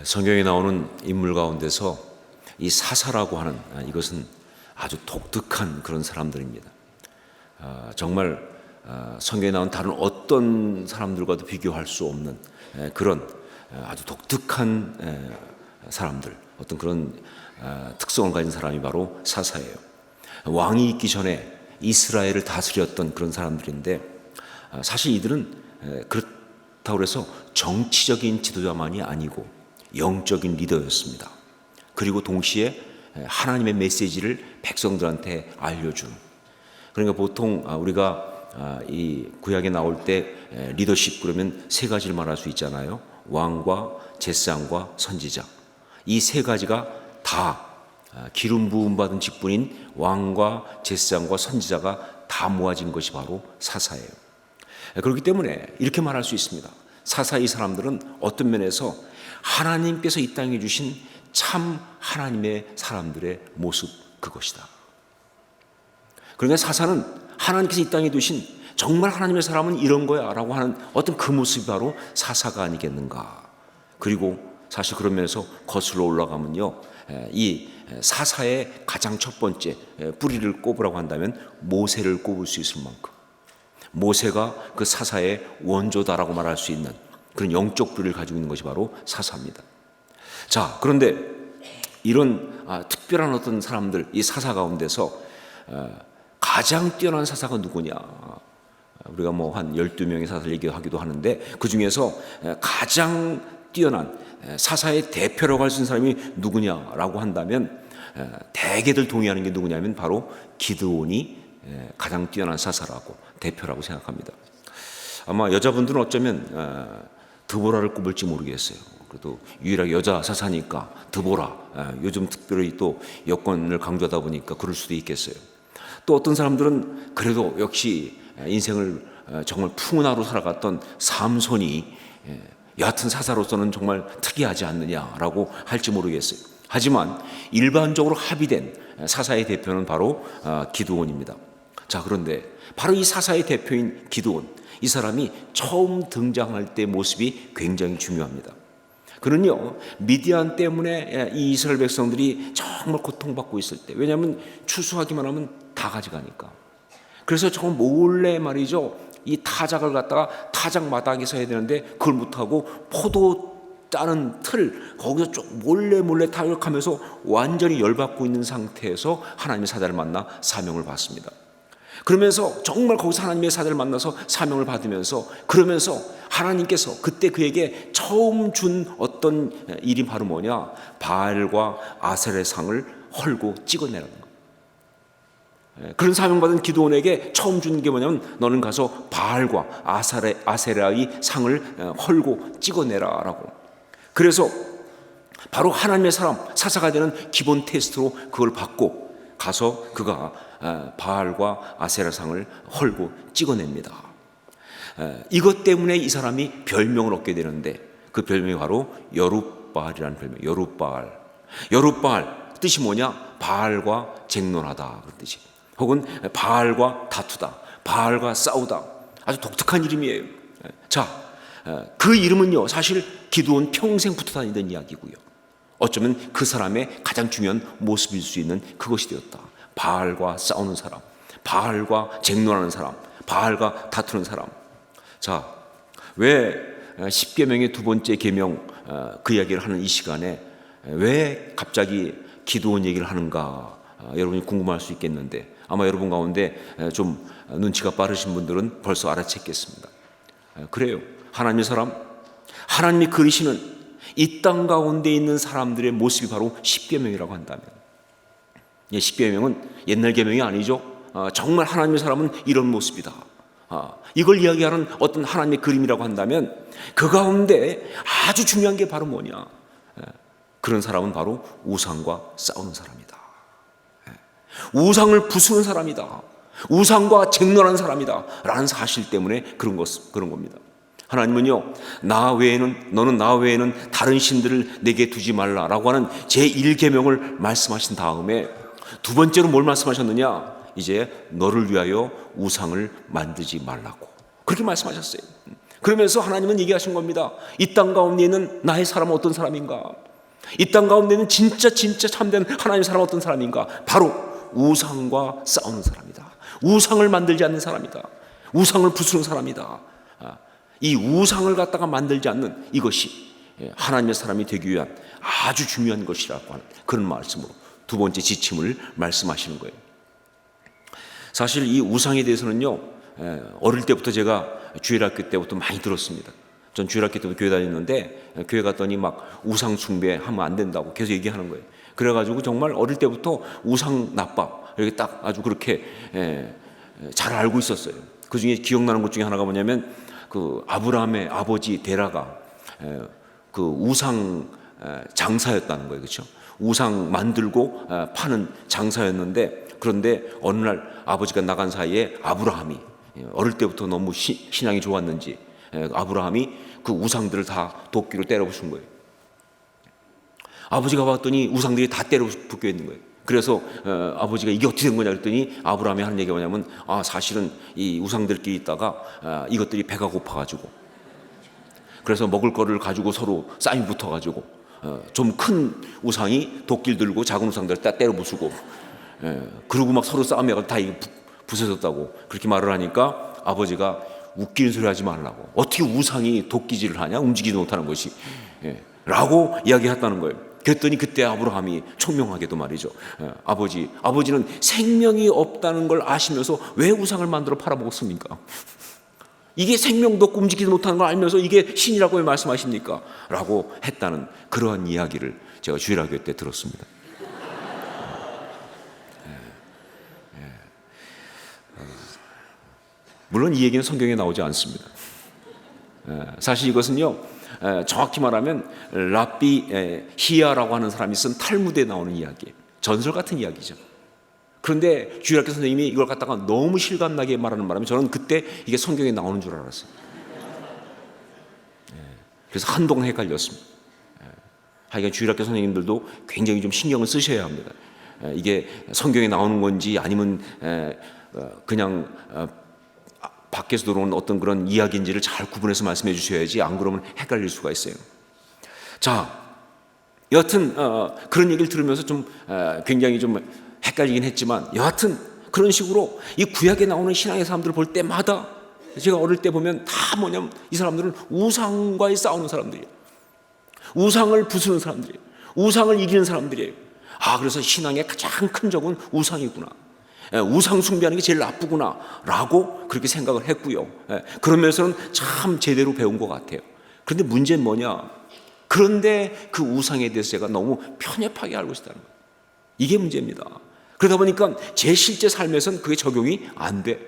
성경에 나오는 인물 가운데서 이 사사라고 하는 이것은 아주 독특한 그런 사람들입니다. 정말 성경에 나온 다른 어떤 사람들과도 비교할 수 없는 그런 아주 독특한 사람들, 어떤 그런 특성을 가진 사람이 바로 사사예요. 왕이 있기 전에 이스라엘을 다스렸던 그런 사람들인데, 사실 이들은 그렇다고 해서 정치적인 지도자만이 아니고 영적인 리더였습니다. 그리고 동시에 하나님의 메시지를 백성들한테 알려준, 그러니까 보통 우리가 이 구약에 나올 때 리더십 그러면 세 가지를 말할 수 있잖아요. 왕과 제사장과 선지자. 이 세 가지가 다 기름 부음 받은 직분인 왕과 제사장과 선지자가 다 모아진 것이 바로 사사예요. 그렇기 때문에 이렇게 말할 수 있습니다. 사사 이 사람들은 어떤 면에서 하나님께서 이 땅에 주신 참 하나님의 사람들의 모습, 그것이다. 그러니까 사사는 하나님께서 이 땅에 두신 정말 하나님의 사람은 이런 거야 라고 하는 어떤 그 모습이 바로 사사가 아니겠는가. 그리고 사실 그런 면에서 거슬러 올라가면요, 이 사사의 가장 첫 번째 뿌리를 꼽으라고 한다면 모세를 꼽을 수 있을 만큼, 모세가 그 사사의 원조다라고 말할 수 있는 그런 영적 뿌리를 가지고 있는 것이 바로 사사입니다. 자, 그런데 이런 특별한 어떤 사람들, 이 사사 가운데서 가장 뛰어난 사사가 누구냐? 우리가 뭐 한 12명의 사사를 얘기하기도 하는데, 그 중에서 가장 뛰어난 사사의 대표라고 할 수 있는 사람이 누구냐라고 한다면 대개들 동의하는 게 누구냐면 바로 기드온이 가장 뛰어난 사사라고, 대표라고 생각합니다. 아마 여자분들은 어쩌면 드보라를 꼽을지 모르겠어요. 그래도 유일하게 여자 사사니까 드보라, 요즘 특별히 또 여권을 강조하다 보니까 그럴 수도 있겠어요. 또 어떤 사람들은 그래도 역시 인생을 정말 풍운하로 살아갔던 삼손이 여하튼 사사로서는 정말 특이하지 않느냐라고 할지 모르겠어요. 하지만 일반적으로 합의된 사사의 대표는 바로 기드온입니다. 자, 그런데 바로 이 사사의 대표인 기드온, 이 사람이 처음 등장할 때 모습이 굉장히 중요합니다. 그는요, 미디안 때문에 이 이스라엘 백성들이 정말 고통받고 있을 때, 왜냐하면 추수하기만 하면 다 가져가니까. 그래서 정말 몰래 말이죠, 이 타작을 갖다가 타작 마당에서 해야 되는데 그걸 못하고 포도 짜는 틀, 거기서 쭉 몰래 타격하면서 완전히 열받고 있는 상태에서 하나님의 사자를 만나 사명을 받습니다. 그러면서 정말 거기서 하나님의 사자를 만나서 사명을 받으면서, 그러면서 하나님께서 그때 그에게 처음 준 어떤 일이 바로 뭐냐? 바알과 아셀의 상을 헐고 찍어내라는 거예요. 그런 사명받은 기드온에게 처음 준 게 뭐냐면, 너는 가서 바알과 아세라의 상을 헐고 찍어내라라고. 그래서 바로 하나님의 사람, 사사가 되는 기본 테스트로 그걸 받고 가서 그가 바알과 아세라 상을 헐고 찍어냅니다. 이것 때문에 이 사람이 별명을 얻게 되는데, 그 별명이 바로 여룻바알이라는 별명. 여룻바알 뜻이 뭐냐? 바알과 쟁론하다, 그런 뜻이. 혹은 바알과 다투다, 바알과 싸우다. 아주 독특한 이름이에요. 자, 그 이름은요, 사실 기드온 평생 붙어 다니던 이야기고요, 어쩌면 그 사람의 가장 중요한 모습일 수 있는 그것이 되었다. 바알과 싸우는 사람, 바알과 쟁론하는 사람, 바알과 다투는 사람. 자, 왜 십계명의 두 번째 계명 그 이야기를 하는 이 시간에 왜 갑자기 기드온 얘기를 하는가, 여러분이 궁금할 수 있겠는데, 아마 여러분 가운데 좀 눈치가 빠르신 분들은 벌써 알아챘겠습니다. 그래요. 하나님의 사람, 하나님이 그리시는 이 땅 가운데 있는 사람들의 모습이 바로 십계명이라고 한다면, 십계명은 옛날 계명이 아니죠. 정말 하나님의 사람은 이런 모습이다, 이걸 이야기하는 어떤 하나님의 그림이라고 한다면, 그 가운데 아주 중요한 게 바로 뭐냐? 그런 사람은 바로 우상과 싸우는 사람이다, 우상을 부수는 사람이다, 우상과 쟁론하는 사람이다 라는 사실 때문에 그런 겁니다. 하나님은요, 너는 나 외에는 다른 신들을 내게 두지 말라라고 하는 제1계명을 말씀하신 다음에 두 번째로 뭘 말씀하셨느냐? 이제 너를 위하여 우상을 만들지 말라고, 그렇게 말씀하셨어요. 그러면서 하나님은 얘기하신 겁니다. 이 땅 가운데 있는 나의 사람은 어떤 사람인가? 이 땅 가운데 있는 진짜 참된 하나님의 사람은 어떤 사람인가? 바로 우상과 싸우는 사람이다. 우상을 만들지 않는 사람이다. 우상을 부수는 사람이다. 이 우상을 갖다가 만들지 않는 이것이 하나님의 사람이 되기 위한 아주 중요한 것이라고 하는 그런 말씀으로 두 번째 지침을 말씀하시는 거예요. 사실 이 우상에 대해서는요, 어릴 때부터 제가 주일학교 때부터 많이 들었습니다. 전 주일학교 때부터 교회 다녔는데 교회 갔더니 막 우상 숭배하면 안 된다고 계속 얘기하는 거예요. 그래가지고 정말 어릴 때부터 우상 나빠 이렇게 딱 아주 그렇게 잘 알고 있었어요. 그 중에 기억나는 것 중에 하나가 뭐냐면 그 아브라함의 아버지 데라가 그 우상 장사였다는 거예요. 그렇죠? 우상 만들고 파는 장사였는데, 그런데 어느 날 아버지가 나간 사이에 아브라함이 어릴 때부터 너무 신앙이 좋았는지 아브라함이 그 우상들을 다 도끼로 때려 부순 거예요. 아버지가 봤더니 우상들이 다 때려 붙게 있는 거예요. 그래서 아버지가 이게 어떻게 된 거냐 그랬더니 아브라함이 하는 얘기가 뭐냐면 사실은 이 우상들끼리 있다가 이것들이 배가 고파가지고 그래서 먹을 거를 가지고 서로 싸움이 붙어가지고 좀 큰 우상이 도끼를 들고 작은 우상들을 다 때려 부수고 그러고 막 서로 싸움해가지고 다 부서졌다고 그렇게 말을 하니까 아버지가 웃기는 소리 하지 말라고, 어떻게 우상이 도끼질을 하냐, 움직이지 못하는 것이 라고 이야기했다는 거예요. 그랬더니 그때 아브라함이 총명하게도 말이죠, 아버지는 생명이 없다는 걸 아시면서 왜 우상을 만들어 팔아먹었습니까? 이게 생명도 없고 움직이지 못하는 걸 알면서 이게 신이라고 왜 말씀하십니까? 라고 했다는 그러한 이야기를 제가 주일학교 때 들었습니다. 물론 이 얘기는 성경에 나오지 않습니다. 사실 이것은요, 정확히 말하면 랍비 히야라고 하는 사람이 쓴 탈무드에 나오는 이야기예요. 전설 같은 이야기죠. 그런데 주일학교 선생님이 이걸 갖다가 너무 실감나게 말하는 바람에 저는 그때 이게 성경에 나오는 줄 알았어요. 그래서 한동안 헷갈렸습니다. 하여간 주일학교 선생님들도 굉장히 좀 신경을 쓰셔야 합니다. 이게 성경에 나오는 건지 아니면 그냥 밖에서 들어온 어떤 그런 이야기인지를 잘 구분해서 말씀해 주셔야지, 안 그러면 헷갈릴 수가 있어요. 자, 여하튼 그런 얘기를 들으면서 좀 굉장히 좀 헷갈리긴 했지만, 여하튼 그런 식으로 이 구약에 나오는 신앙의 사람들을 볼 때마다 제가 어릴 때 보면 다 뭐냐면 이 사람들은 우상과의 싸우는 사람들이에요. 우상을 부수는 사람들이에요. 우상을 이기는 사람들이에요. 그래서 신앙의 가장 큰 적은 우상이구나, 우상 숭배하는 게 제일 나쁘구나 라고 그렇게 생각을 했고요. 그러면서는 참 제대로 배운 것 같아요. 그런데 문제는 뭐냐, 그런데 그 우상에 대해서 제가 너무 편협하게 알고 있다는 거예요. 이게 문제입니다. 그러다 보니까 제 실제 삶에서는 그게 적용이 안 돼.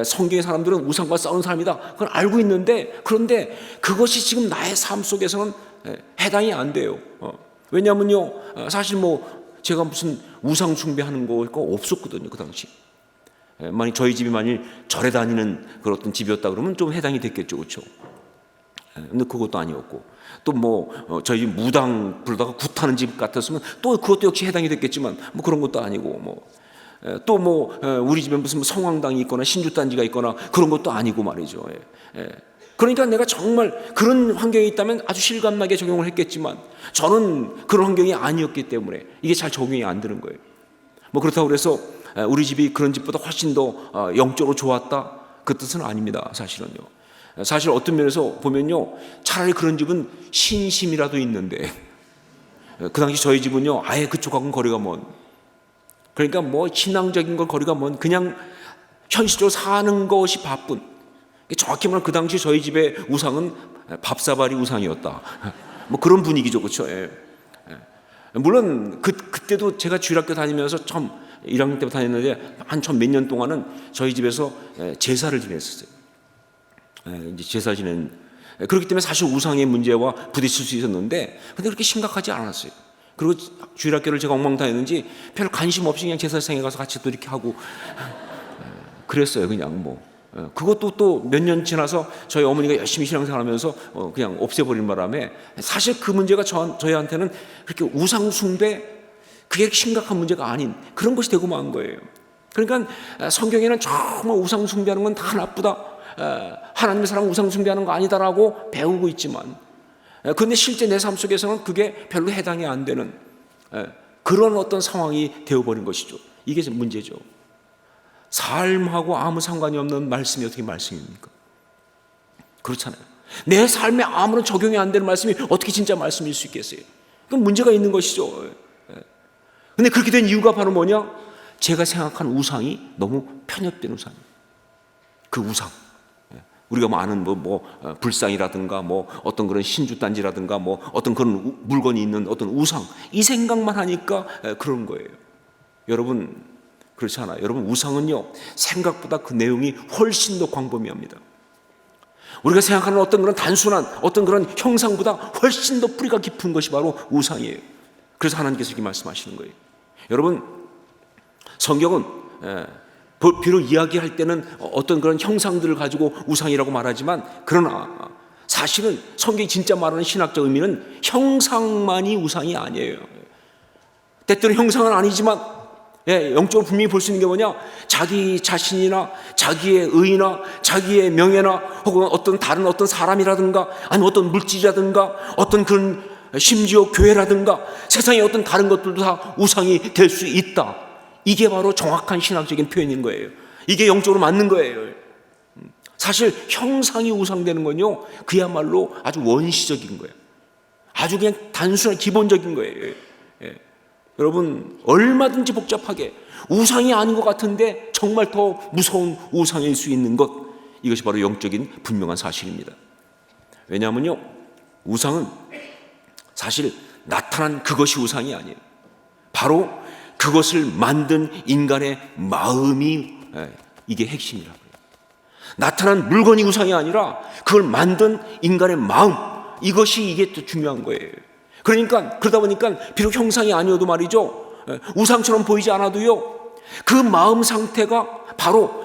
성경의 사람들은 우상과 싸우는 사람이다, 그걸 알고 있는데, 그런데 그것이 지금 나의 삶 속에서는 해당이 안 돼요. 왜냐하면요, 사실 제가 무슨 우상 숭배하는 거 없었거든요, 그 당시. 만약 저희 집이 만일 절에 다니는 그런 어떤 집이었다 그러면 좀 해당이 됐겠죠, 그렇죠? 근데 그것도 아니었고, 또 저희 집 무당 부르다가 굿하는 집 같았으면 또 그것도 역시 해당이 됐겠지만 그런 것도 아니고, 또 우리 집에 무슨 성황당이 있거나 신주단지가 있거나 그런 것도 아니고 말이죠. 그러니까 내가 정말 그런 환경에 있다면 아주 실감나게 적용을 했겠지만 저는 그런 환경이 아니었기 때문에 이게 잘 적용이 안 되는 거예요. 그렇다고 그래서 우리 집이 그런 집보다 훨씬 더 영적으로 좋았다, 그 뜻은 아닙니다. 사실은요. 사실 어떤 면에서 보면요, 차라리 그런 집은 신심이라도 있는데, 그 당시 저희 집은요 아예 그쪽하고는 거리가 먼, 그러니까 신앙적인 건 거리가 먼, 그냥 현실적으로 사는 것이 바쁜, 정확히 말하면 그 당시 저희 집의 우상은 밥사발이 우상이었다, 그런 분위기죠, 그렇죠? 물론 그때도 제가 주일학교 다니면서 처음 1학년 때부터 다녔는데 한 처음 몇 년 동안은 저희 집에서 제사를 지냈었어요. 이제 제사 지낸, 그렇기 때문에 사실 우상의 문제와 부딪힐 수 있었는데, 근데 그렇게 심각하지 않았어요. 그리고 주일학교를 제가 엉망 다녔는지 별 관심 없이 그냥 제사장에 가서 같이 또 이렇게 하고 그랬어요. 그냥 그것도 또 몇 년 지나서 저희 어머니가 열심히 신앙생활하면서 그냥 없애버린 바람에 사실 그 문제가 저희한테는 그렇게 우상 숭배, 그게 심각한 문제가 아닌 그런 것이 되고 만 거예요. 그러니까 성경에는 정말 우상 숭배하는 건 다 나쁘다, 하나님의 사람 우상 숭배하는 거 아니다라고 배우고 있지만, 그런데 실제 내 삶 속에서는 그게 별로 해당이 안 되는 그런 어떤 상황이 되어버린 것이죠. 이게 문제죠. 삶하고 아무 상관이 없는 말씀이 어떻게 말씀입니까? 그렇잖아요. 내 삶에 아무런 적용이 안 되는 말씀이 어떻게 진짜 말씀일 수 있겠어요? 그건 문제가 있는 것이죠. 근데 그렇게 된 이유가 바로 뭐냐? 제가 생각하는 우상이 너무 편협된 우상이에요. 그 우상, 우리가 아는 불상이라든가 어떤 그런 신주단지라든가 어떤 그런 물건이 있는 어떤 우상, 이 생각만 하니까 그런 거예요. 여러분, 그렇지 않아요. 여러분, 우상은요, 생각보다 그 내용이 훨씬 더 광범위합니다. 우리가 생각하는 어떤 그런 단순한 어떤 그런 형상보다 훨씬 더 뿌리가 깊은 것이 바로 우상이에요. 그래서 하나님께서 이렇게 말씀하시는 거예요. 여러분, 성경은 비록 이야기할 때는 어떤 그런 형상들을 가지고 우상이라고 말하지만, 그러나 사실은 성경이 진짜 말하는 신학적 의미는 형상만이 우상이 아니에요. 때때로 형상은 아니지만 영적으로 분명히 볼 수 있는 게 뭐냐? 자기 자신이나 자기의 의나 자기의 명예나 혹은 어떤 다른 어떤 사람이라든가 아니면 어떤 물질이라든가 어떤 그런 심지어 교회라든가 세상의 어떤 다른 것들도 다 우상이 될 수 있다. 이게 바로 정확한 신학적인 표현인 거예요. 이게 영적으로 맞는 거예요. 사실 형상이 우상되는 건요, 그야말로 아주 원시적인 거예요. 아주 그냥 단순한 기본적인 거예요. 여러분, 얼마든지 복잡하게 우상이 아닌 것 같은데 정말 더 무서운 우상일 수 있는 것, 이것이 바로 영적인 분명한 사실입니다. 왜냐하면요, 우상은 사실 나타난 그것이 우상이 아니에요. 바로 그것을 만든 인간의 마음이 이게 핵심이라고 해요. 나타난 물건이 우상이 아니라 그걸 만든 인간의 마음, 이것이 이게 또 중요한 거예요. 그러다 보니까 비록 형상이 아니어도 말이죠, 우상처럼 보이지 않아도요, 그 마음 상태가 바로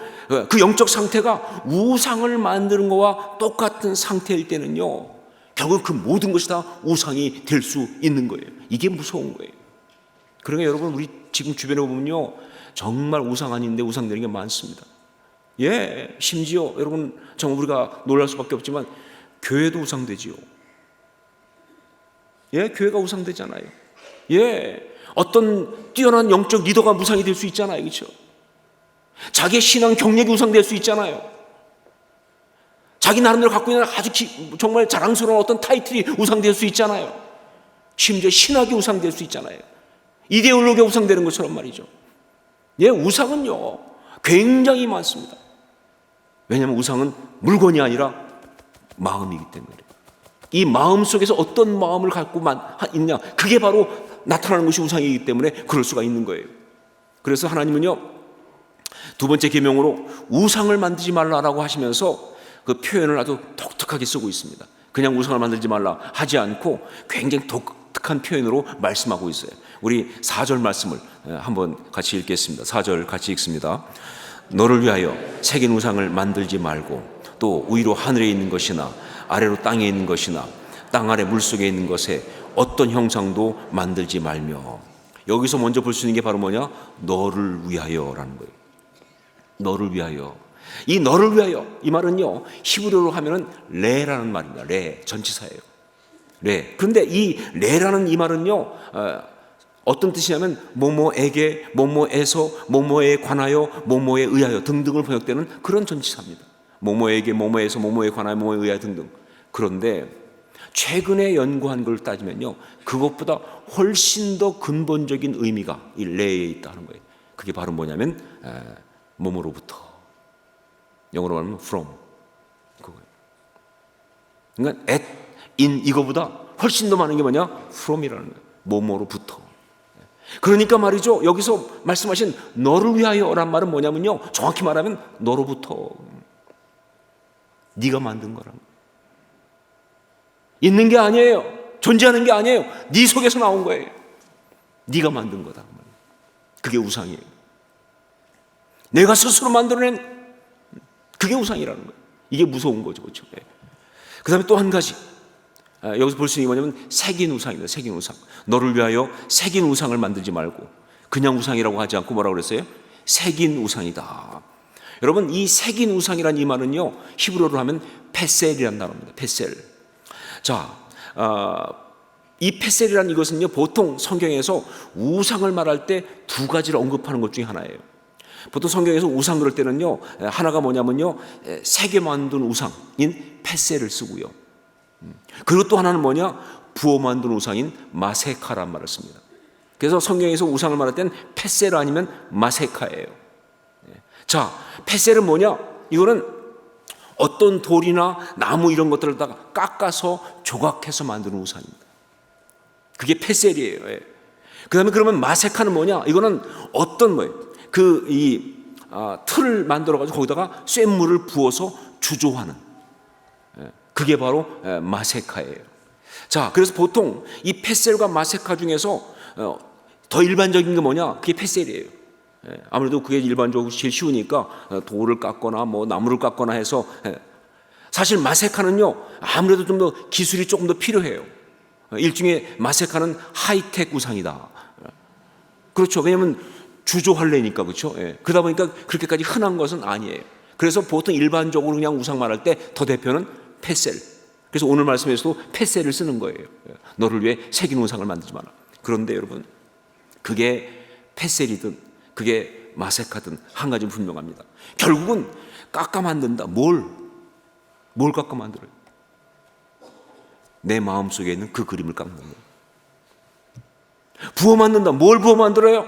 그 영적 상태가 우상을 만드는 것과 똑같은 상태일 때는요, 결국 그 모든 것이 다 우상이 될 수 있는 거예요. 이게 무서운 거예요. 그러니까 여러분, 우리 지금 주변에 보면요, 정말 우상 아닌데 우상되는 게 많습니다. 심지어 여러분, 정말 우리가 놀랄 수밖에 없지만 교회도 우상되지요. 교회가 우상되잖아요. 어떤 뛰어난 영적 리더가 우상이 될 수 있잖아요. 그렇죠? 자기의 신앙 경력이 우상될 수 있잖아요. 자기 나름대로 갖고 있는 아주 정말 자랑스러운 어떤 타이틀이 우상될 수 있잖아요. 심지어 신학이 우상될 수 있잖아요. 이데올로기가 우상되는 것처럼 말이죠. 우상은요, 굉장히 많습니다. 왜냐하면 우상은 물건이 아니라 마음이기 때문에. 이 마음 속에서 어떤 마음을 갖고만 있냐, 그게 바로 나타나는 것이 우상이기 때문에 그럴 수가 있는 거예요. 그래서 하나님은요, 두 번째 계명으로 우상을 만들지 말라라고 하시면서 그 표현을 아주 독특하게 쓰고 있습니다. 그냥 우상을 만들지 말라 하지 않고 굉장히 독특한 표현으로 말씀하고 있어요. 우리 4절 말씀을 한번 같이 읽겠습니다. 4절 같이 읽습니다. 너를 위하여 새긴 우상을 만들지 말고 또 위로 하늘에 있는 것이나 아래로 땅에 있는 것이나 땅 아래 물속에 있는 것에 어떤 형상도 만들지 말며. 여기서 먼저 볼 수 있는 게 바로 뭐냐? 너를 위하여라는 거예요. 너를 위하여. 이 너를 위하여, 이 말은요, 히브리어로 하면은 레라는 말입니다. 레, 전치사예요. 레. 그런데 이 레라는 이 말은요, 어떤 뜻이냐면 뭐뭐에게, 뭐뭐에서, 뭐뭐에 관하여, 뭐뭐에 의하여 등등을 번역되는 그런 전치사입니다. 뭐뭐에게, 뭐뭐에서, 뭐뭐에 관하여, 뭐뭐에 의하여 등등. 그런데 최근에 연구한 걸 따지면요, 그것보다 훨씬 더 근본적인 의미가 이 레에 있다는 거예요. 그게 바로 뭐냐면 몸으로부터. 영어로 말하면 from. 그거예요. 그러니까 at, in 이거보다 훨씬 더 많은 게 뭐냐? from이라는 거예요. 몸으로부터. 그러니까 말이죠, 여기서 말씀하신 너를 위하여란 말은 뭐냐면요, 정확히 말하면 너로부터, 네가 만든 거란 거예요. 있는 게 아니에요. 존재하는 게 아니에요. 네 속에서 나온 거예요. 네가 만든 거다. 그게 우상이에요. 내가 스스로 만들어낸 그게 우상이라는 거예요. 이게 무서운 거죠. 그렇죠? 그 다음에 또 한 가지, 여기서 볼 수 있는 게 뭐냐면 새긴 우상입니다. 새긴 우상. 너를 위하여 새긴 우상을 만들지 말고, 그냥 우상이라고 하지 않고 뭐라고 그랬어요? 새긴 우상이다. 여러분, 이 새긴 우상이라는 이 말은요, 히브리어로 하면 페셀이라는 단어입니다. 페셀. 자, 이 페셀이라는 이것은요, 보통 성경에서 우상을 말할 때 두 가지를 언급하는 것 중에 하나예요. 보통 성경에서 우상 그럴 때는요, 하나가 뭐냐면요, 새겨 만든 우상인 페셀을 쓰고요. 그리고 또 하나는 뭐냐, 부어 만든 우상인 마세카란 말을 씁니다. 그래서 성경에서 우상을 말할 때는 페셀 아니면 마세카예요. 자, 페셀은 뭐냐? 이거는 어떤 돌이나 나무 이런 것들을 다가 깎아서 조각해서 만드는 우상입니다. 그게 페셀이에요. 그 다음에 그러면 마세카는 뭐냐? 이거는 어떤 뭐예요? 틀을 만들어가지고 거기다가 쇳물을 부어서 주조하는, 그게 바로 마세카예요. 자, 그래서 보통 이 페셀과 마세카 중에서 더 일반적인 게 뭐냐? 그게 페셀이에요. 아무래도 그게 일반적으로 제일 쉬우니까 돌을 깎거나 뭐 나무를 깎거나 해서. 사실 마세카는요, 아무래도 좀 더 기술이 조금 더 필요해요. 일종의 마세카는 하이텍 우상이다. 그렇죠. 왜냐하면 주조할래니까, 그렇죠. 그러다 보니까 그렇게까지 흔한 것은 아니에요. 그래서 보통 일반적으로 그냥 우상 말할 때 더 대표는 페셀. 그래서 오늘 말씀에서도 페셀을 쓰는 거예요. 너를 위해 새긴 우상을 만들지 마라. 그런데 여러분, 그게 페셀이든 그게 마세카든 한 가지는 분명합니다. 결국은 깎아 만든다. 뭘 깎아 만들어요? 내 마음속에 있는 그 그림을 깎는 거예요. 부어 만든다. 뭘 부어 만들어요?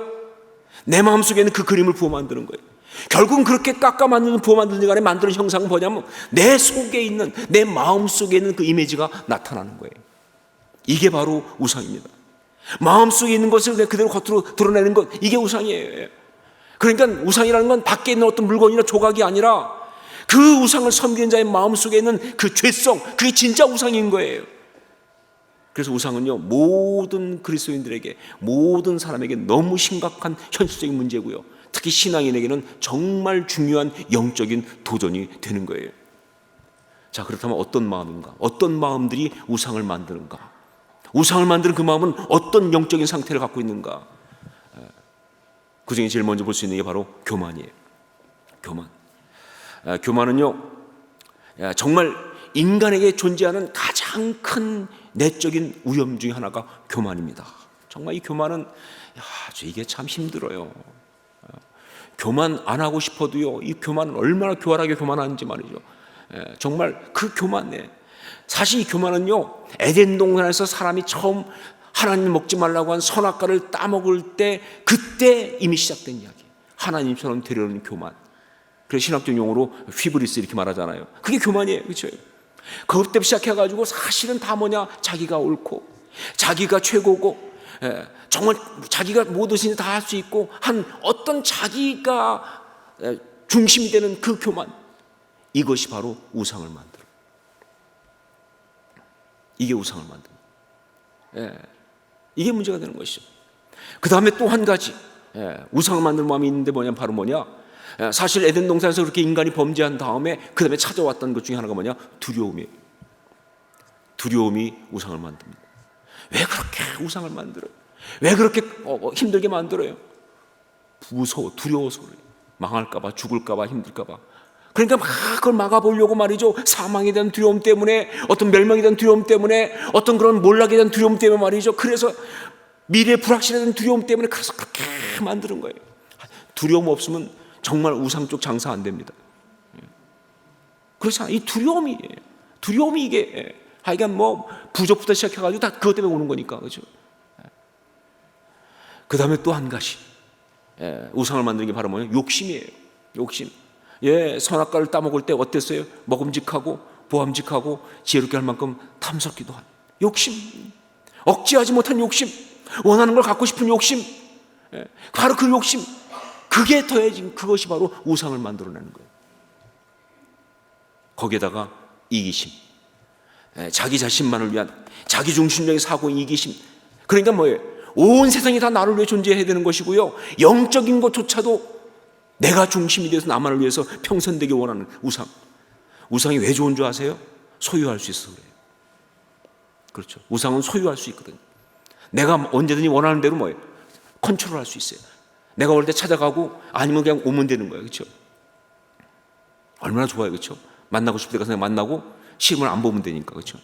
내 마음속에 있는 그 그림을 부어 만드는 거예요. 결국은 그렇게 깎아 만드는, 부어 만드는 간에 만드는 형상은 뭐냐면 내 속에 있는, 내 마음속에 있는 그 이미지가 나타나는 거예요. 이게 바로 우상입니다. 마음속에 있는 것을 그대로 겉으로 드러내는 것, 이게 우상이에요. 그러니까 우상이라는 건 밖에 있는 어떤 물건이나 조각이 아니라 그 우상을 섬기는 자의 마음속에 있는 그 죄성, 그게 진짜 우상인 거예요. 그래서 우상은요, 모든 그리스도인들에게, 모든 사람에게 너무 심각한 현실적인 문제고요, 특히 신앙인에게는 정말 중요한 영적인 도전이 되는 거예요. 자, 그렇다면 어떤 마음인가? 어떤 마음들이 우상을 만드는가? 우상을 만드는 그 마음은 어떤 영적인 상태를 갖고 있는가? 그 중에 제일 먼저 볼 수 있는 게 바로 교만이에요. 교만은요, 정말 인간에게 존재하는 가장 큰 내적인 위험 중에 하나가 교만입니다. 정말 이 교만은 이게 참 힘들어요. 교만 안 하고 싶어도요, 이 교만은 얼마나 교활하게 교만하는지 말이죠. 정말 그 교만에, 사실 이 교만은요, 에덴 동산에서 사람이 처음 하나님 먹지 말라고 한 선악과를 따먹을 때, 그때 이미 시작된 이야기. 하나님처럼 되려는 교만. 그래서 신학적 용어로 휘브리스 이렇게 말하잖아요. 그게 교만이에요. 그렇죠? 그때 시작해가지고 사실은 다 뭐냐? 자기가 옳고, 자기가 최고고, 정말 자기가 뭐든지 다 할 수 있고 한 어떤 자기가 중심이 되는 그 교만, 이것이 바로 우상을 만들어요. 이게 우상을 만듭니다. 이게 문제가 되는 것이죠. 그 다음에 또 한 가지, 우상을 만드는 마음이 있는데 바로 뭐냐? 사실 에덴 동산에서 그렇게 인간이 범죄한 다음에 그 다음에 찾아왔던 것 중에 하나가 뭐냐? 두려움이에요. 두려움이 우상을 만듭니다. 왜 그렇게 우상을 만들어요? 왜 그렇게 힘들게 만들어요? 무서워, 두려워서 그래요. 망할까봐, 죽을까봐, 힘들까봐. 그러니까 막 그걸 막아보려고 말이죠. 사망에 대한 두려움 때문에, 어떤 멸망에 대한 두려움 때문에, 어떤 그런 몰락에 대한 두려움 때문에 말이죠. 그래서 미래의 불확실에 대한 두려움 때문에 그래서 그렇게 만드는 거예요. 두려움 없으면 정말 우상 쪽 장사 안 됩니다. 그렇지 않아요. 이 두려움이 이게 하여간 뭐 부족부터 시작해가지고 다 그것 때문에 오는 거니까, 그렇죠? 그 다음에 또 한 가지, 우상을 만드는 게 바로 뭐예요? 욕심이에요. 욕심. 선악과를 따먹을 때 어땠어요? 먹음직하고 보암직하고 지혜롭게 할 만큼 탐스럽기도 한 욕심, 억제하지 못한 욕심, 원하는 걸 갖고 싶은 욕심, 바로 그 욕심, 그게 더해진 그것이 바로 우상을 만들어내는 거예요. 거기에다가 이기심, 자기 자신만을 위한 자기 중심적인 사고, 이기심. 그러니까 뭐예요? 온 세상이 다 나를 위해 존재해야 되는 것이고요, 영적인 것조차도 내가 중심이 돼서 나만을 위해서 평선되기 원하는 우상. 우상이 왜 좋은 줄 아세요? 소유할 수 있어서 그래요. 그렇죠. 우상은 소유할 수 있거든요. 내가 언제든지 원하는 대로 뭐예요? 컨트롤할 수 있어요. 내가 올 때 찾아가고 아니면 그냥 오면 되는 거예요. 그렇죠? 얼마나 좋아요, 그렇죠? 만나고 싶을 때 가서 만나고 시험을 안 보면 되니까, 그렇죠?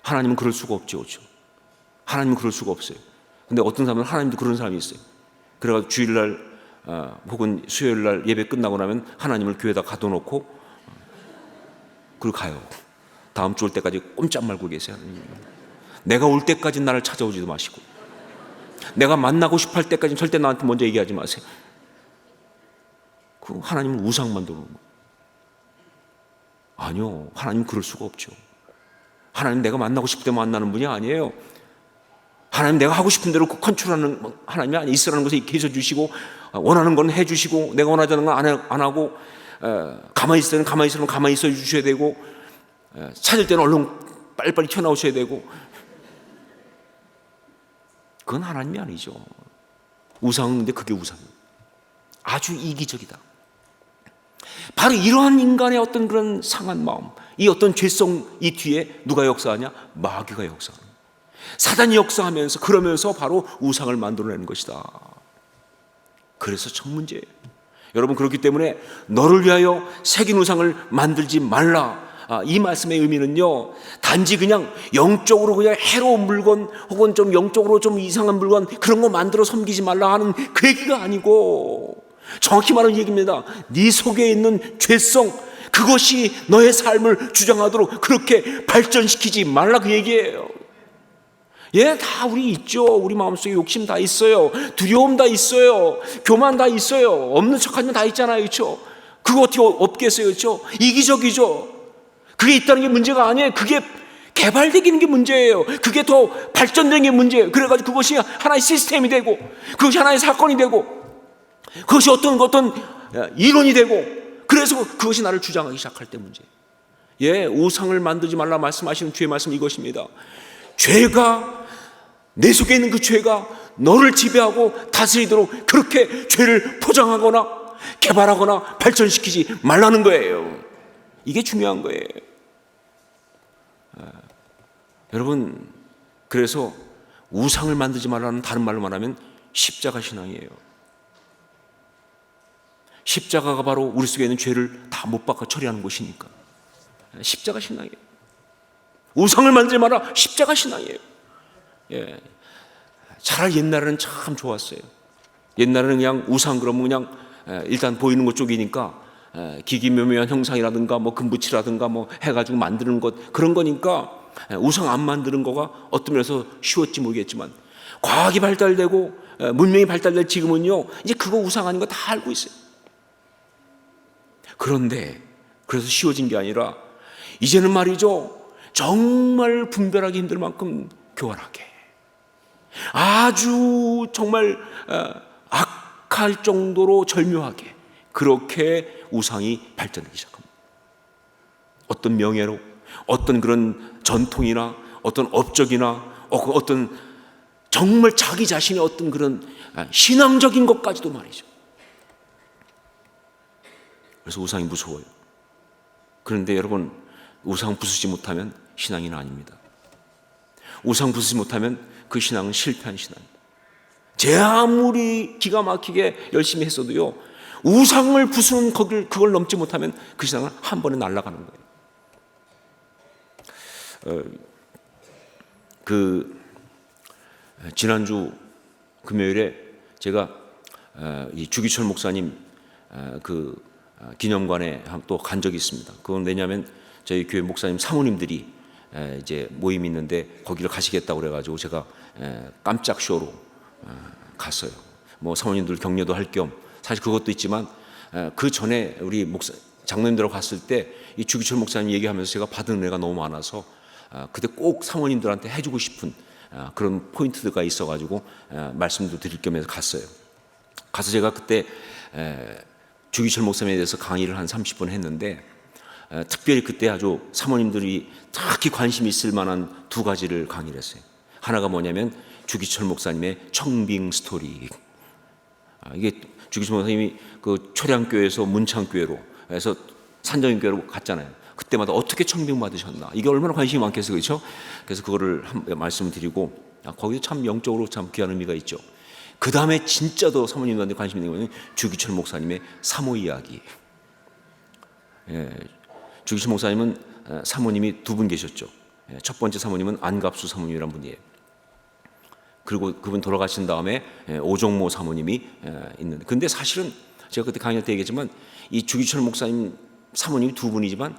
하나님은 그럴 수가 없죠, 그렇죠? 하나님은 그럴 수가 없어요. 근데 어떤 사람은 하나님도 그런 사람이 있어요. 그래가지고 주일날 혹은 수요일날 예배 끝나고 나면 하나님을 교회에다 가둬놓고 그리고 가요. 다음 주 올 때까지 꼼짝 말고 계세요. 내가 올 때까지 나를 찾아오지도 마시고, 내가 만나고 싶어 할 때까지는 절대 나한테 먼저 얘기하지 마세요. 그 하나님은 우상 만들어 놓은 거예요. 아니요, 하나님은 그럴 수가 없죠. 하나님 내가 만나고 싶을 때 만나는 분이 아니에요. 하나님 내가 하고 싶은 대로 컨트롤하는 하나님이 아니에요. 있으라는 것을 계셔 주시고, 원하는 건 해주시고, 내가 원하지 않는 건 안 하고, 가만히 있을 때는 가만히 있어 주셔야 되고, 찾을 때는 얼른 빨리빨리 튀어나오셔야 되고. 그건 하나님이 아니죠. 우상인데 그게 우상이에요. 아주 이기적이다. 바로 이러한 인간의 어떤 그런 상한 마음, 이 어떤 죄성 이 뒤에 누가 역사하냐? 마귀가 역사하는 거예요. 사단이 역사하면서 그러면서 바로 우상을 만들어내는 것이다. 그래서 첫 문제예요. 여러분, 그렇기 때문에 너를 위하여 새긴 우상을 만들지 말라. 이 말씀의 의미는요, 단지 그냥 영적으로 그냥 해로운 물건 혹은 좀 영적으로 좀 이상한 물건 그런 거 만들어 섬기지 말라 하는 그 얘기가 아니고, 정확히 말하는 얘기입니다. 네 속에 있는 죄성, 그것이 너의 삶을 주장하도록 그렇게 발전시키지 말라, 그 얘기예요. 예, 다 우리 있죠. 우리 마음속에 욕심 다 있어요. 두려움 다 있어요. 교만 다 있어요. 없는 척하면 다 있잖아요, 그렇죠? 그거 어떻게 없겠어요, 그렇죠? 이기적이죠. 그게 있다는 게 문제가 아니에요. 그게 개발되기는 게 문제예요. 그게 더 발전되는 게 문제예요. 그래가지고 그것이 하나의 시스템이 되고, 그것이 하나의 사건이 되고, 그것이 어떤 이론이 되고, 그래서 그것이 나를 주장하기 시작할 때 문제예요. 예, 우상을 만들지 말라 말씀하시는 주의 말씀 이것입니다. 죄가, 내 속에 있는 그 죄가 너를 지배하고 다스리도록 그렇게 죄를 포장하거나 개발하거나 발전시키지 말라는 거예요. 이게 중요한 거예요. 여러분, 그래서 우상을 만들지 말라는 다른 말로 말하면 십자가 신앙이에요. 십자가가 바로 우리 속에 있는 죄를 다 못 박아 처리하는 것이니까 십자가 신앙이에요. 우상을 만들지 마라, 십자가 신앙이에요. 예. 차라리 옛날에는 참 좋았어요. 옛날에는 그냥 우상 그러면 그냥 일단 보이는 것 쪽이니까 기기묘묘한 형상이라든가 뭐 금붙이라든가 뭐 해가지고 만드는 것, 그런 거니까 우상 안 만드는 거가 어떤 면에서 쉬웠지 모르겠지만, 과학이 발달되고 문명이 발달될 지금은요, 이제 그거 우상 아닌 거 다 알고 있어요. 그런데 그래서 쉬워진 게 아니라 이제는 말이죠, 정말 분별하기 힘들 만큼 교활하게, 아주 정말 악할 정도로 절묘하게 그렇게 우상이 발전되기 시작합니다. 어떤 명예로, 어떤 그런 전통이나 어떤 업적이나 어떤 정말 자기 자신의 어떤 그런 신앙적인 것까지도 말이죠. 그래서 우상이 무서워요. 그런데 여러분, 우상 부수지 못하면 신앙인 아닙니다. 우상 부수지 못하면 그 신앙은 실패한 신앙입니다. 제 아무리 기가 막히게 열심히 했어도요, 우상을 부수는 그걸 넘지 못하면 그 신앙은 한 번에 날아가는 거예요. 지난주 금요일에 제가 이 주기철 목사님 기념관에 또 간 적이 있습니다. 그건 왜냐하면 저희 교회 목사님 사모님들이 이제 모임이 있는데 거기를 가시겠다고 그래가지고 제가 깜짝 쇼로 갔어요. 뭐 사모님들 격려도 할 겸, 사실 그것도 있지만 그 전에 우리 장로님들하고 갔을 때 이 주기철 목사님 얘기하면서 제가 받은 은혜가 너무 많아서 그때 꼭 사모님들한테 해주고 싶은 그런 포인트가 있어가지고 말씀도 드릴 겸해서 갔어요. 가서 제가 그때 주기철 목사님에 대해서 강의를 한 30분 했는데, 특별히 그때 아주 사모님들이 특히 관심 있을 만한 두 가지를 강의를 했어요. 하나가 뭐냐면 주기철 목사님의 청빙 스토리. 이게 주기철 목사님이 그 초량교회에서 문창교회로 해서 산정인교회로 갔잖아요. 그때마다 어떻게 청빙 받으셨나, 이게 얼마나 관심이 많겠어요, 그렇죠? 그래서 그거를 말씀을 드리고, 거기서 참 영적으로 참 귀한 의미가 있죠. 그 다음에 진짜 더 사모님들한테 관심 있는 것은 주기철 목사님의 사모 이야기. 주기철 목사님은 사모님이 두 분 계셨죠. 첫 번째 사모님은 안갑수 사모님이란 분이에요. 그리고 그분 돌아가신 다음에 오종모 사모님이 있는데, 근데 사실은 제가 그때 강의할 때 얘기했지만 이 주기철 목사님 사모님이 두 분이지만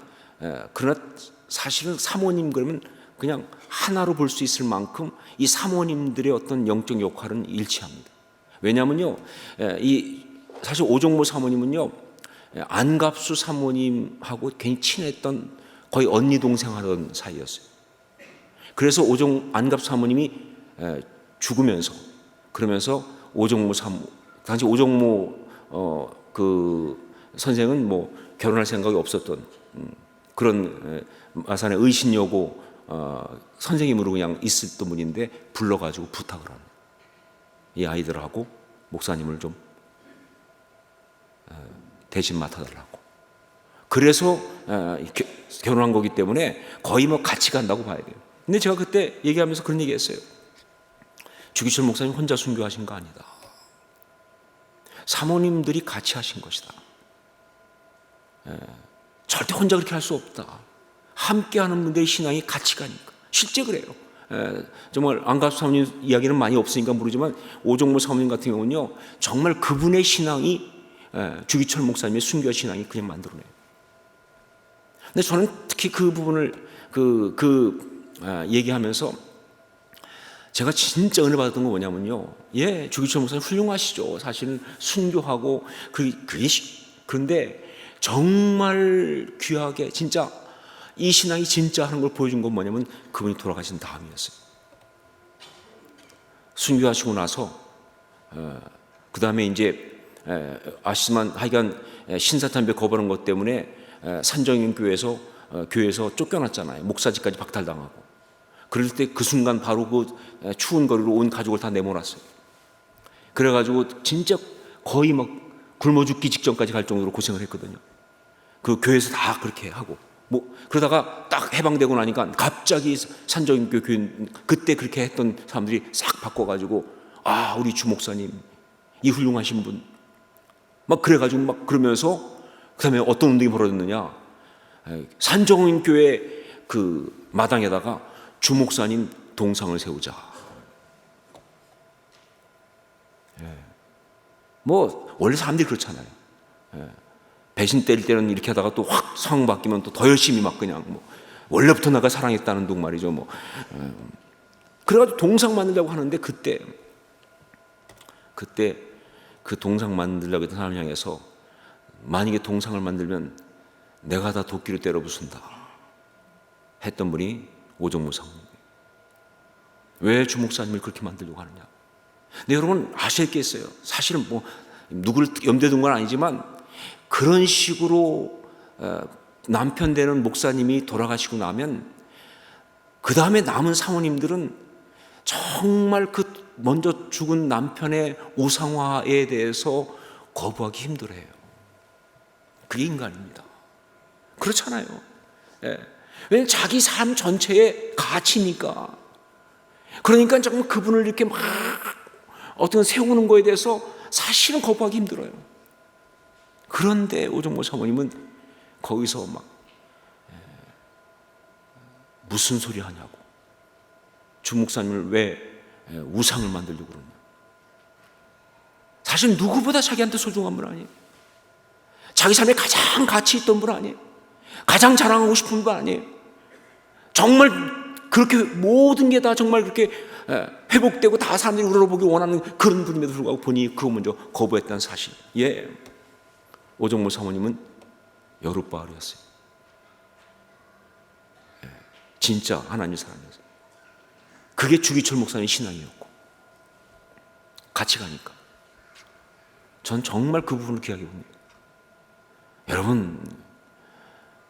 그러나 사실은 사모님 그러면 그냥 하나로 볼 수 있을 만큼 이 사모님들의 어떤 영적 역할은 일치합니다. 왜냐하면요, 사실 오종모 사모님은요 안갑수 사모님하고 굉장히 친했던 거의 언니 동생 하던 사이였어요. 그래서 안갑수 사모님이 죽으면서 그러면서 당시 오종모 그 선생은 뭐 결혼할 생각이 없었던 그런 마산의 의신여고 선생님으로 그냥 있었던 분인데 불러가지고 부탁을 하는, 이 아이들하고 목사님을 좀 대신 맡아달라고. 그래서 결혼한 거기 때문에 거의 뭐 같이 간다고 봐야 돼요. 근데 제가 그때 얘기하면서 그런 얘기했어요. 주기철 목사님 혼자 순교하신 거 아니다. 사모님들이 같이 하신 것이다. 절대 혼자 그렇게 할 수 없다. 함께하는 분들의 신앙이 같이 가니까. 실제 그래요. 정말 안갑수 사모님 이야기는 많이 없으니까 모르지만 오종모 사모님 같은 경우는요 정말 그분의 신앙이 주기철 목사님의 순교 신앙이 그냥 만들어내요. 근데 저는 특히 그 부분을 얘기하면서 제가 진짜 은혜 받았던 건 뭐냐면요, 주기철 목사님 훌륭하시죠. 사실은 순교하고 그런데 정말 귀하게 진짜 이 신앙이 진짜 하는 걸 보여준 건 뭐냐면 그분이 돌아가신 다음이었어요. 순교하시고 나서 그 다음에 이제 아시지만 하여간 신사참배 거부하는 것 때문에 산정인교회에서 교회에서 쫓겨났잖아요. 목사직까지 박탈당하고. 그럴 때 그 순간 바로 그 추운 거리로 온 가족을 다 내모놨어요. 그래가지고 진짜 거의 막 굶어 죽기 직전까지 갈 정도로 고생을 했거든요. 그 교회에서 다 그렇게 하고 그러다가 딱 해방되고 나니까 갑자기 산정인교 교회 그때 그렇게 했던 사람들이 싹 바꿔가지고 우리 주 목사님 이 훌륭하신 분 막 그래가지고 막 그러면서 그다음에 어떤 운동이 벌어졌느냐, 산정인교회 그 마당에다가 주 목사님 동상을 세우자. 뭐 원래 사람들이 그렇잖아요. 배신 때릴 때는 이렇게 하다가 또 확 상황 바뀌면 또 더 열심히 막 그냥 원래부터 내가 사랑했다는 둥 말이죠. 그래가지고 동상 만들려고 하는데 그때 그 동상 만들려고 했던 사람을 향해서 만약에 동상을 만들면 내가 다 도끼로 때려 부순다 했던 분이 오종모 사모님. 왜 주 목사님을 그렇게 만들려고 하느냐? 근데 여러분 아셔야 게 있어요. 사실은 뭐 누구를 염두에 둔 건 아니지만 그런 식으로 남편 되는 목사님이 돌아가시고 나면 그 다음에 남은 사모님들은 정말 그 먼저 죽은 남편의 우상화에 대해서 거부하기 힘들어요. 그게 인간입니다. 그렇잖아요. 왜냐하면 자기 삶 전체의 가치니까. 그러니까 정말 그분을 이렇게 막 어떤 세우는 거에 대해서 사실은 거부하기 힘들어요. 그런데 오종모 사모님은 거기서 막 무슨 소리 하냐고, 주 목사님을 왜 우상을 만들려고 그러냐. 사실 누구보다 자기한테 소중한 분 아니에요. 자기 삶에 가장 가치 있던 분 아니에요. 가장 자랑하고 싶은 분 아니에요. 정말 그렇게 모든 게 다 정말 그렇게 회복되고 다 사람들이 우러러보기 원하는 그런 분임에도 불구하고 본인이 그거 먼저 거부했다는 사실. 오종모 사모님은 여룻바알이었어요. 진짜 하나님 사람이었어요. 그게 주기철 목사님 신앙이었고 같이 가니까 전 정말 그 부분을 귀하게 봅니다. 여러분